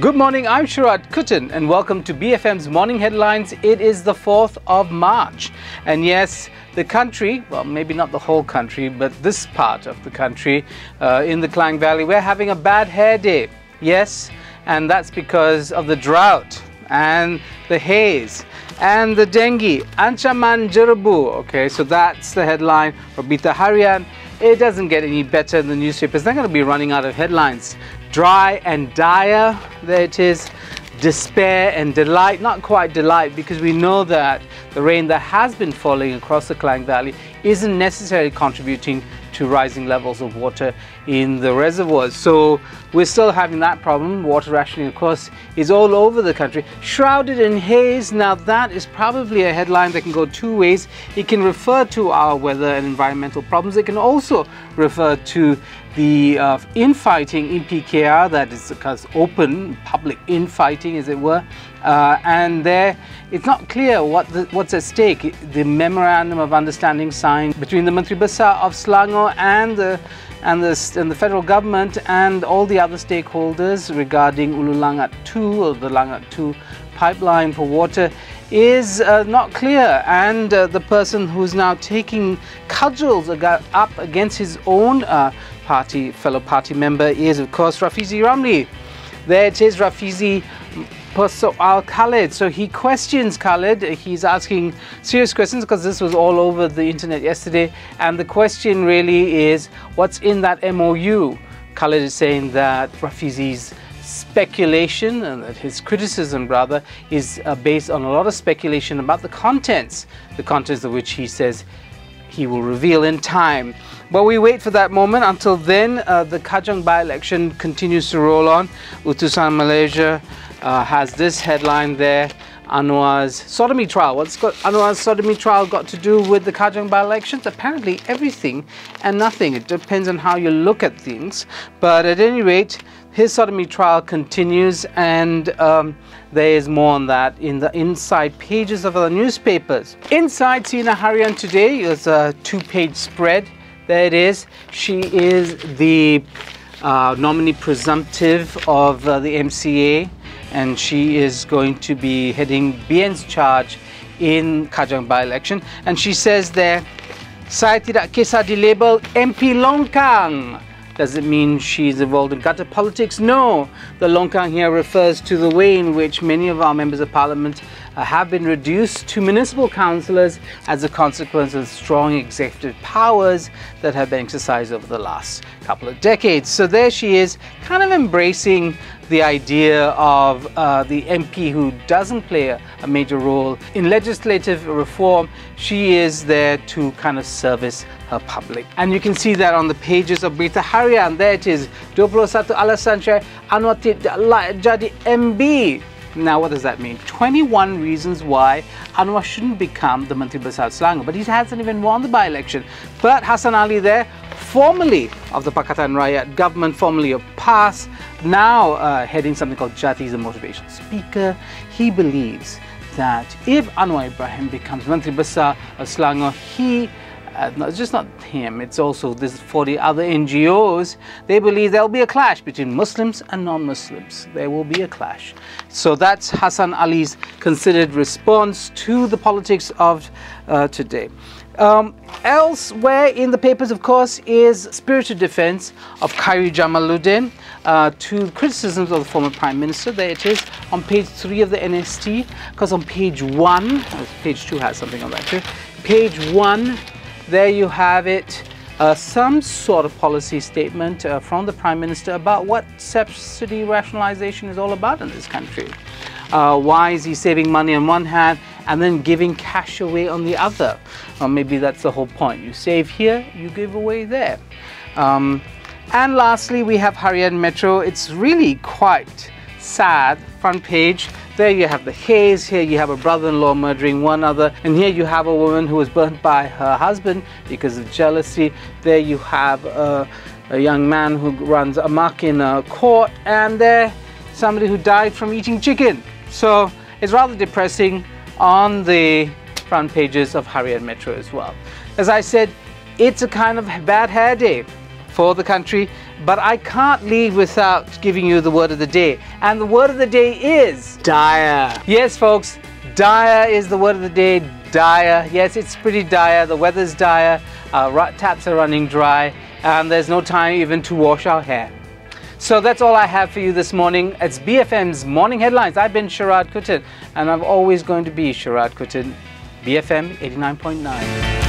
Good morning, I'm Sharaad Kuttan and welcome to BFM's Morning Headlines. It is the 4th of March and yes, the country, well maybe not the whole country, but this part of the country in the Klang Valley, we're having a bad hair day. Yes, and that's because of the drought and the haze and the dengue. Ancaman Jerbu. Okay, so that's the headline for PETA Harian. It doesn't get any better in the newspapers. They're going to be running out of headlines. Dry and dire, there it is. Despair and delight, not quite delight, because we know that the rain that has been falling across the Klang Valley isn't necessarily contributing to rising levels of water in the reservoirs. So we're still having that problem. Water rationing, of course, is all over the country. Shrouded in haze, now that is probably a headline that can go two ways. It can refer to our weather and environmental problems. It can also refer to the infighting in PKR, that is because open public infighting, as it were, and there it's not clear what's at stake. The memorandum of understanding signed between the Menteri Besar of Selangor and the federal government and all the other stakeholders regarding Ulu Langat 2 or the Langat 2 pipeline for water is not clear, and the person who's now taking cudgels up against his own fellow party member is of course Rafizi Ramli. There it is, Rafizi Khalid. So he questions Khalid. He's asking serious questions because this was all over the internet yesterday, and the question really is, what's in that MOU? Khalid is saying that Rafizi's speculation, and that his criticism rather, is based on a lot of speculation about the contents of which he says he will reveal in time. But we wait for that moment. Until then, the Kajang by-election continues to roll on. Utusan Malaysia has this headline there: Anwar's sodomy trial. What's got Anwar's sodomy trial got to do with the Kajang by-elections? Apparently everything and nothing. It depends on how you look at things. But at any rate, his sodomy trial continues, and there is more on that in the inside pages of the newspapers. Inside Sina Harian today is a two-page spread. There it is. She is the nominee presumptive of the MCA, and she is going to be heading BN's charge in Kajang by-election. And she says there, "Saya tidak kisah dilabel MP Longkang." Does it mean she's involved in gutter politics? No. The Longkang here refers to the way in which many of our members of parliament have been reduced to municipal councillors as a consequence of strong executive powers that have been exercised over the last couple of decades. So there she is, kind of embracing the idea of the MP who doesn't play a major role in legislative reform. She is there to kind of service her public. And you can see that on the pages of PETA Harian. There it is, 21 alasan saya Anwar tidak layak jadi MB. Now what does that mean? 21 reasons why Anwar shouldn't become the Menteri Besar Selangor, but he hasn't even won the by-election. But Hassan Ali there, formerly of the Pakatan Rakyat government, formerly of PAS, now heading something called Jati, the motivational speaker. He believes that if Anwar Ibrahim becomes Menteri Besar of Selangor, it's just not him, it's also this 40 other NGOs. They believe there'll be a clash between Muslims and non-Muslims. There will be a clash. So that's Hassan Ali's considered response to the politics of today. Elsewhere in the papers, of course, is spirited defense of Khairi Jamaluddin to criticisms of the former Prime Minister. There it is on page 3 of the NST, because on page 1, page 2 has something on that too. Page 1, there you have it, some sort of policy statement from the Prime Minister about what subsidy rationalization is all about in this country. Why is he saving money on one hand and then giving cash away on the other? Or maybe that's the whole point. You save here, you give away there. And lastly, we have Harian Metro. It's really quite sad. Front page. There you have the haze, here you have a brother-in-law murdering one other, and here you have a woman who was burnt by her husband because of jealousy. There you have a young man who runs amok in a court, and there somebody who died from eating chicken. So it's rather depressing on the front pages of Harian Metro as well. As I said, it's a kind of bad hair day for the country, but I can't leave without giving you the word of the day. And the word of the day is dire. Yes, folks, dire is the word of the day. Dire. Yes, it's pretty dire. The weather's dire. Our taps are running dry, and there's no time even to wash our hair. So that's all I have for you this morning. It's BFM's Morning Headlines. I've been Sharaad, and I'm always going to be Sharaad, BFM 89.9.